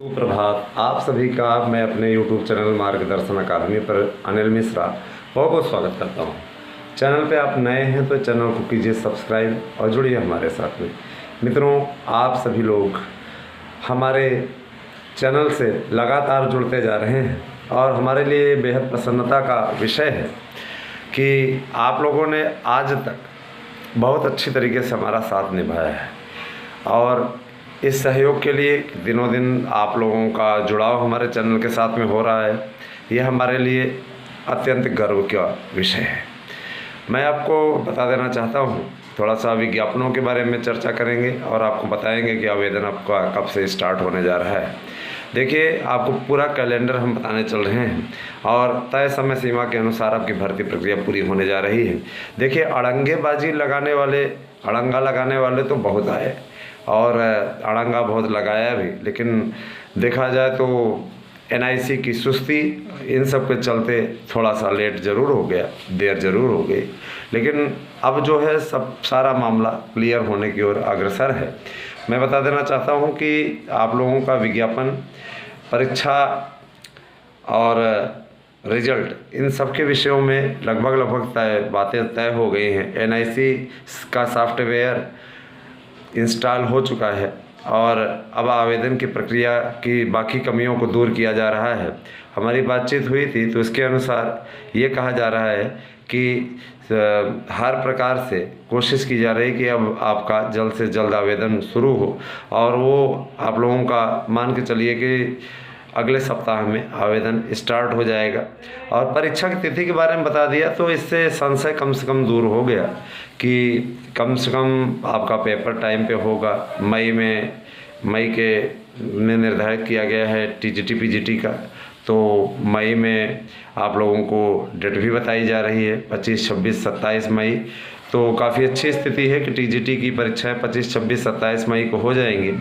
सुप्रभात। आप सभी का मैं अपने YouTube चैनल मार्गदर्शन अकादमी पर अनिल मिश्रा बहुत बहुत स्वागत करता हूं। चैनल पे आप नए हैं तो चैनल को कीजिए सब्सक्राइब और जुड़िए हमारे साथ में। मित्रों, आप सभी लोग हमारे चैनल से लगातार जुड़ते जा रहे हैं और हमारे लिए बेहद प्रसन्नता का विषय है कि आप लोगों ने आज तक बहुत अच्छी तरीके से हमारा साथ निभाया है और इस सहयोग के लिए दिनों दिन आप लोगों का जुड़ाव हमारे चैनल के साथ में हो रहा है। यह हमारे लिए अत्यंत गर्व का विषय है। मैं आपको बता देना चाहता हूँ, थोड़ा सा विज्ञापनों के बारे में चर्चा करेंगे और आपको बताएंगे कि आवेदन आपका कब से स्टार्ट होने जा रहा है। देखिए, आपको पूरा कैलेंडर हम बताने चल रहे हैं और तय समय सीमा के अनुसार आपकी भर्ती प्रक्रिया पूरी होने जा रही है। देखिए, अड़ंगेबाजी अड़ंगा लगाने वाले तो बहुत आए और अड़ंगा बहुत लगाया भी, लेकिन देखा जाए तो NIC की सुस्ती इन सब के चलते थोड़ा सा लेट ज़रूर हो गया, देर ज़रूर हो गई, लेकिन अब जो है सब सारा मामला क्लियर होने की ओर अग्रसर है। मैं बता देना चाहता हूं कि आप लोगों का विज्ञापन, परीक्षा और रिजल्ट इन सब के विषयों में लगभग बातें तय हो गई हैं। NIC का सॉफ्टवेयर इंस्टॉल हो चुका है और अब आवेदन की प्रक्रिया की बाकी कमियों को दूर किया जा रहा है। हमारी बातचीत हुई थी तो इसके अनुसार ये कहा जा रहा है कि हर प्रकार से कोशिश की जा रही है कि अब आपका जल्द से जल्द आवेदन शुरू हो और वो आप लोगों का मान के चलिए कि अगले सप्ताह में आवेदन स्टार्ट हो जाएगा। और परीक्षा की तिथि के बारे में बता दिया तो इससे संशय कम से कम दूर हो गया कि कम से कम आपका पेपर टाइम पे होगा। मई में निर्धारित किया गया है TGT PGT का, तो मई में आप लोगों को डेट भी बताई जा रही है 25, 26, 27 मई। तो काफ़ी अच्छी स्थिति है कि TGT की परीक्षाएं 25, 26, 27 मई को हो जाएंगी।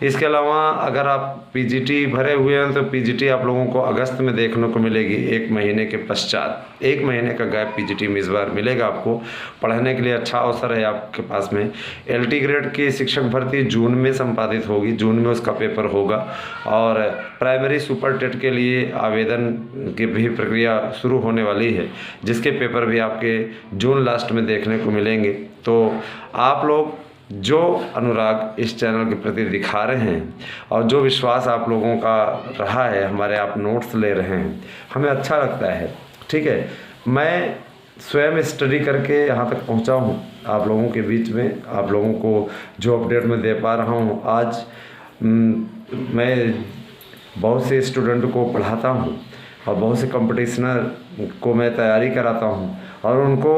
इसके अलावा अगर आप PGT भरे हुए हैं तो PGT आप लोगों को अगस्त में देखने को मिलेगी, 1 महीने के पश्चात। 1 महीने का गैप PGT में इस बार मिलेगा आपको। पढ़ने के लिए अच्छा अवसर है आपके पास में। LT ग्रेड की शिक्षक भर्ती जून में संपादित होगी, जून में उसका पेपर होगा और प्राइमरी सुपर टेट के लिए आवेदन की भी प्रक्रिया शुरू होने वाली है, जिसके पेपर भी आपके जून लास्ट में देखने को मिलेंगे। तो आप लोग जो अनुराग इस चैनल के प्रति दिखा रहे हैं और जो विश्वास आप लोगों का रहा है, हमारे आप नोट्स ले रहे हैं, हमें अच्छा लगता है। ठीक है, मैं स्वयं स्टडी करके यहाँ तक पहुँचा हूँ आप लोगों के बीच में। आप लोगों को जो अपडेट मैं दे पा रहा हूँ, आज मैं बहुत से स्टूडेंट को पढ़ाता हूँ और बहुत से कंपटीशनर को मैं तैयारी कराता हूँ और उनको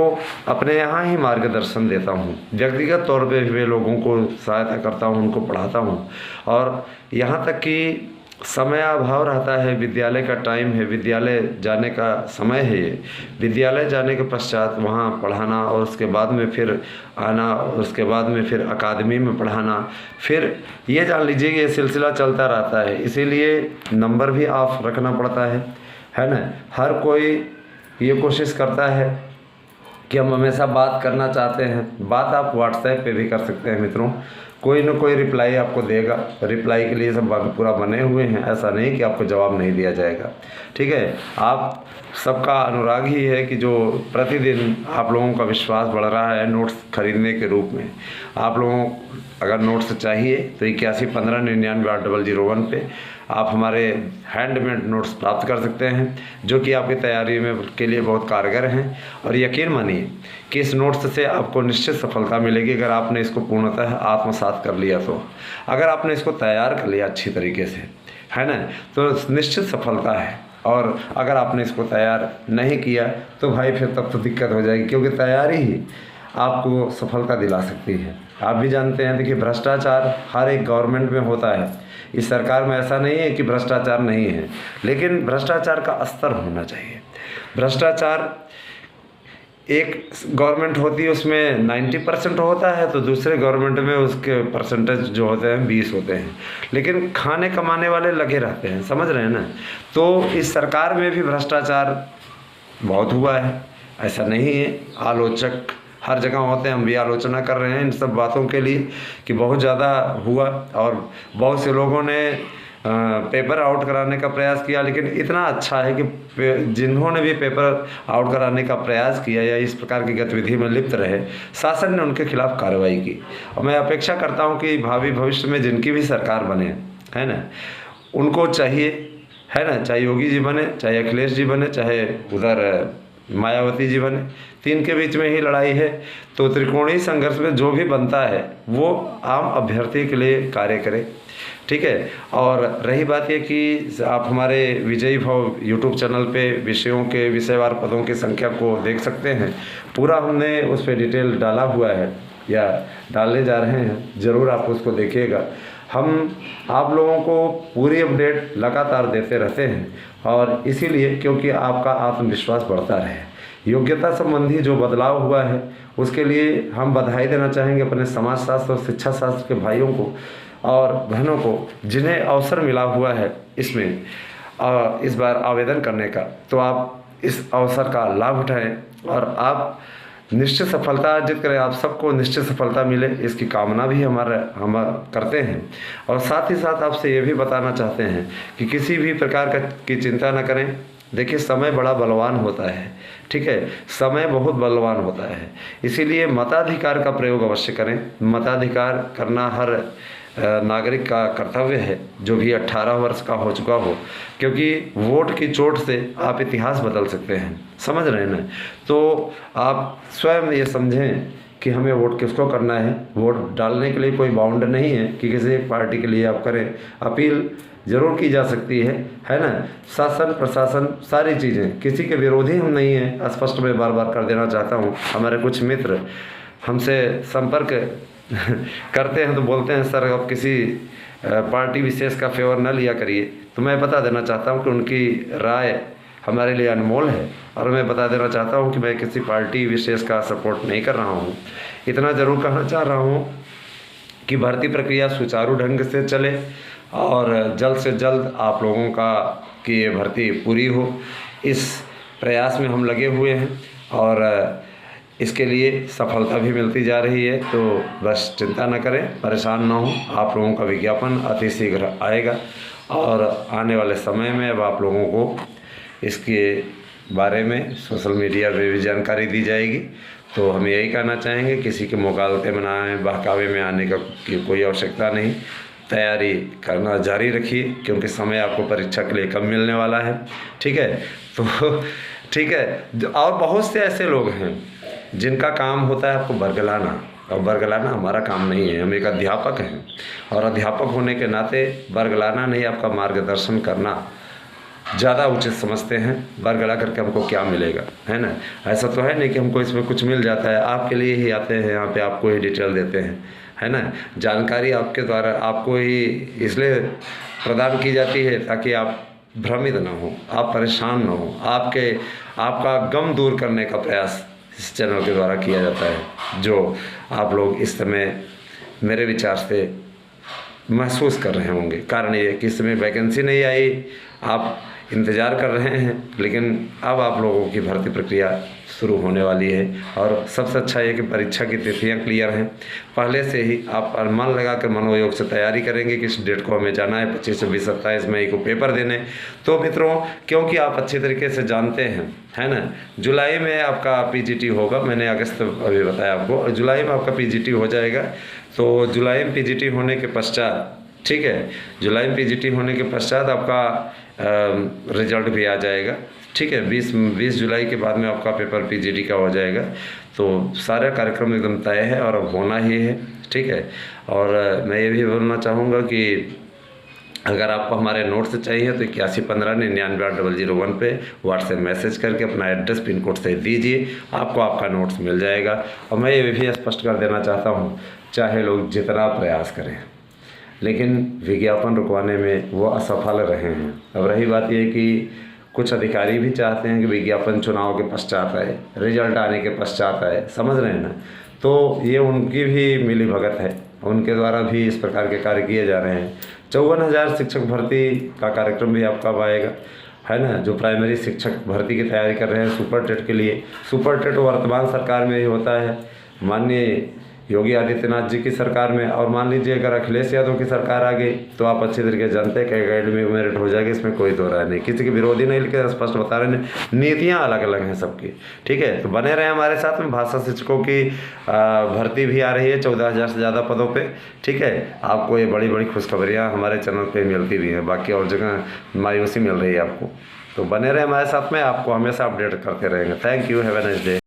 अपने यहाँ ही मार्गदर्शन देता हूँ। व्यक्तिगत तौर पे भी लोगों को सहायता करता हूँ, उनको पढ़ाता हूँ। और यहाँ तक कि समय अभाव रहता है, विद्यालय का टाइम है, विद्यालय जाने का समय है ये। विद्यालय जाने के पश्चात वहाँ पढ़ाना और उसके बाद में फिर आना और उसके बाद में फिर अकादमी में पढ़ाना, फिर ये जान लीजिए कि ये सिलसिला चलता रहता है। इसीलिए नंबर भी ऑफ रखना पड़ता है ना। हर कोई ये कोशिश करता है कि हम हमेशा बात करना चाहते हैं। बात आप WhatsApp पे भी कर सकते हैं मित्रों, कोई न कोई रिप्लाई आपको देगा। रिप्लाई के लिए सब पूरा बने हुए हैं, ऐसा नहीं कि आपको जवाब नहीं दिया जाएगा। ठीक है, आप सबका अनुराग ही है कि जो प्रतिदिन आप लोगों का विश्वास बढ़ रहा है नोट्स खरीदने के रूप में। आप लोगों अगर नोट्स चाहिए तो 81 15 99 8001 पे आप हमारे हैंडमेड नोट्स प्राप्त कर सकते हैं, जो कि आपकी तैयारी में के लिए बहुत कारगर हैं। और यकीन मानिए कि इस नोट्स से आपको निश्चित सफलता मिलेगी अगर आपने इसको पूर्णतः आत्मसात कर लिया तो। अगर आपने इसको तैयार कर लिया अच्छी तरीके से, है ना, तो निश्चित सफलता है। और अगर आपने इसको तैयार नहीं किया तो भाई फिर तब तो दिक्कत हो जाएगी, क्योंकि तैयारी ही आपको सफलता दिला सकती है। आप भी जानते हैं, देखिए, भ्रष्टाचार हर एक गवर्नमेंट में होता है। इस सरकार में ऐसा नहीं है कि भ्रष्टाचार नहीं है, लेकिन भ्रष्टाचार का स्तर होना चाहिए। भ्रष्टाचार एक गवर्नमेंट होती है उसमें 90% होता है, तो दूसरे गवर्नमेंट में उसके परसेंटेज जो होते हैं 20 होते हैं, लेकिन खाने कमाने वाले लगे रहते हैं, समझ रहे हैं ना। तो इस सरकार में भी भ्रष्टाचार बहुत हुआ है, ऐसा नहीं है। आलोचक हर जगह होते हैं, हम भी आलोचना कर रहे हैं इन सब बातों के लिए कि बहुत ज़्यादा हुआ और बहुत से लोगों ने पेपर आउट कराने का प्रयास किया, लेकिन इतना अच्छा है कि जिन्होंने भी पेपर आउट कराने का प्रयास किया या इस प्रकार की गतिविधि में लिप्त रहे, शासन ने उनके खिलाफ कार्रवाई की। और मैं अपेक्षा करता हूं कि भावी भविष्य में जिनकी भी सरकार बने, है ना, उनको चाहिए, है ना, चाहे योगी जी बने, चाहे अखिलेश जी बने, चाहे उधर मायावती जी बने, तीन के बीच में ही लड़ाई है। तो त्रिकोणीय संघर्ष में जो भी बनता है वो आम अभ्यर्थी के लिए कार्य करे, ठीक है। और रही बात ये कि आप हमारे विजयी भव यूट्यूब चैनल पे विषयों के विषयवार पदों की संख्या को देख सकते हैं। पूरा हमने उस पर डिटेल डाला हुआ है या डालने जा रहे हैं, ज़रूर आप उसको देखिएगा। हम आप लोगों को पूरी अपडेट लगातार देते रहते हैं, और इसीलिए क्योंकि आपका आत्मविश्वास बढ़ता रहे। योग्यता संबंधी जो बदलाव हुआ है उसके लिए हम बधाई देना चाहेंगे अपने समाजशास्त्र और शिक्षा शास्त्र के भाइयों को और बहनों को, जिन्हें अवसर मिला हुआ है इसमें इस बार आवेदन करने का। तो आप इस अवसर का लाभ उठाएं और आप निश्चित सफलता अर्जित करें। आप सबको निश्चित सफलता मिले, इसकी कामना भी हम करते हैं। और साथ ही साथ आपसे ये भी बताना चाहते हैं कि किसी भी प्रकार की चिंता न करें। देखिए, समय बड़ा बलवान होता है, ठीक है, समय बहुत बलवान होता है, इसीलिए मताधिकार का प्रयोग अवश्य करें। मताधिकार करना हर नागरिक का कर्तव्य है, जो भी 18 वर्ष का हो चुका हो, क्योंकि वोट की चोट से आप इतिहास बदल सकते हैं, समझ रहे हैं ना। तो आप स्वयं ये समझें कि हमें वोट किसको करना है। वोट डालने के लिए कोई बाउंड नहीं है कि किसी एक पार्टी के लिए आप करें। अपील जरूर की जा सकती है ना। शासन प्रशासन सारी चीज़ें, किसी के विरोधी हम नहीं हैं, स्पष्ट मैं बार बार कर देना चाहता हूँ। हमारे कुछ मित्र हमसे संपर्क करते हैं तो बोलते हैं सर अब किसी पार्टी विशेष का फेवर न लिया करिए। तो मैं बता देना चाहता हूँ कि उनकी राय हमारे लिए अनमोल है, और मैं बता देना चाहता हूँ कि मैं किसी पार्टी विशेष का सपोर्ट नहीं कर रहा हूँ। इतना ज़रूर कहना चाह रहा हूँ कि भर्ती प्रक्रिया सुचारू ढंग से चले और जल्द से जल्द आप लोगों का कि ये भर्ती पूरी हो, इस प्रयास में हम लगे हुए हैं और इसके लिए सफलता भी मिलती जा रही है। तो बस चिंता न करें, परेशान न हो। आप लोगों का विज्ञापन अति शीघ्र आएगा और आने वाले समय में अब आप लोगों को इसके बारे में सोशल मीडिया पे भी जानकारी दी जाएगी। तो हम यही कहना चाहेंगे, किसी के मुकालते में ना आए, बहकावे में आने का की कोई आवश्यकता नहीं। तैयारी करना जारी रखिए, क्योंकि समय आपको परीक्षा के लिए कम मिलने वाला है, ठीक है। तो ठीक है, और बहुत से ऐसे लोग हैं जिनका काम होता है आपको बरगलाना, और बरगलाना हमारा काम नहीं है। हम एक अध्यापक हैं और अध्यापक होने के नाते बरगलाना नहीं, आपका मार्गदर्शन करना ज़्यादा उचित समझते हैं। बरगला करके हमको क्या मिलेगा, है ना। ऐसा तो है नहीं कि हमको इसमें कुछ मिल जाता है। आपके लिए ही आते हैं यहाँ पे, आपको ही डिटेल देते हैं, है ना। जानकारी आपके द्वारा आपको ही इसलिए प्रदान की जाती है ताकि आप भ्रमित न हो, आप परेशान न हो। आपका गम दूर करने का प्रयास इस चैनल के द्वारा किया जाता है, जो आप लोग इस समय मेरे विचार से महसूस कर रहे होंगे। कारण ये कि इस समय वैकेंसी नहीं आई, आप इंतज़ार कर रहे हैं, लेकिन अब आप लोगों की भर्ती प्रक्रिया शुरू होने वाली है। और सबसे अच्छा ये कि परीक्षा की तिथियां क्लियर हैं, पहले से ही आप मन लगा कर मनोयोग से तैयारी करेंगे कि इस डेट को हमें जाना है 25 26 27 मई को पेपर देने। तो मित्रों, क्योंकि आप अच्छी तरीके से जानते हैं, है ना, जुलाई में आपका पीजीटी होगा। मैंने अगस्त अभी बताया आपको, जुलाई में आपका पीजीटी हो जाएगा। तो जुलाई में पीजीटी होने के पश्चात, ठीक है, जुलाई में पीजीटी होने के पश्चात आपका रिजल्ट भी आ जाएगा, ठीक है। 20 जुलाई के बाद में आपका पेपर पीजीटी का हो जाएगा। तो सारा कार्यक्रम एकदम तय है और अब होना ही है, ठीक है। और मैं ये भी बोलना चाहूँगा कि अगर आपको हमारे नोट्स चाहिए तो 8115998001 पे व्हाट्सएप मैसेज करके अपना एड्रेस पिन कोड से दीजिए, आपको आपका नोट्स मिल जाएगा। और मैं ये भी स्पष्ट कर देना चाहता हूँ, चाहे लोग जितना प्रयास करें, लेकिन विज्ञापन रुकवाने में वो असफल रहे हैं। अब रही बात ये कि कुछ अधिकारी भी चाहते हैं कि विज्ञापन चुनाव के पश्चात आए, रिजल्ट आने के पश्चात आए, समझ रहे हैं ना। तो ये उनकी भी मिलीभगत है, उनके द्वारा भी इस प्रकार के कार्य किए जा रहे हैं। 54,000 शिक्षक भर्ती का कार्यक्रम भी आपका आएगा, है ना। जो प्राइमरी शिक्षक भर्ती की तैयारी कर रहे हैं सुपर टेट के लिए, सुपर टेट वर्तमान सरकार में ही होता है। माननीय योगी आदित्यनाथ जी की सरकार में, और मान लीजिए अगर अखिलेश यादव की सरकार आ गई तो आप अच्छी तरीके से जानते हैं कि एकेडमी में मेरिट हो जाएगी, इसमें कोई दो राय नहीं, किसी के विरोधी नहीं, लेकिन स्पष्ट बता रहे हैं नीतियाँ अलग अलग हैं सबकी। ठीक है, तो बने रहे हमारे साथ में। भाषा शिक्षकों की भर्ती भी आ रही है 14,000 से ज़्यादा पदों पे। ठीक है, आपको ये बड़ी बड़ी खुशखबरियाँ हमारे चैनल पे मिलती भी हैं, बाकी और जगह मायूसी मिल रही है आपको। तो बने रहे हमारे साथ में, आपको हमेशा अपडेट करते रहेंगे। Thank you, have a nice day.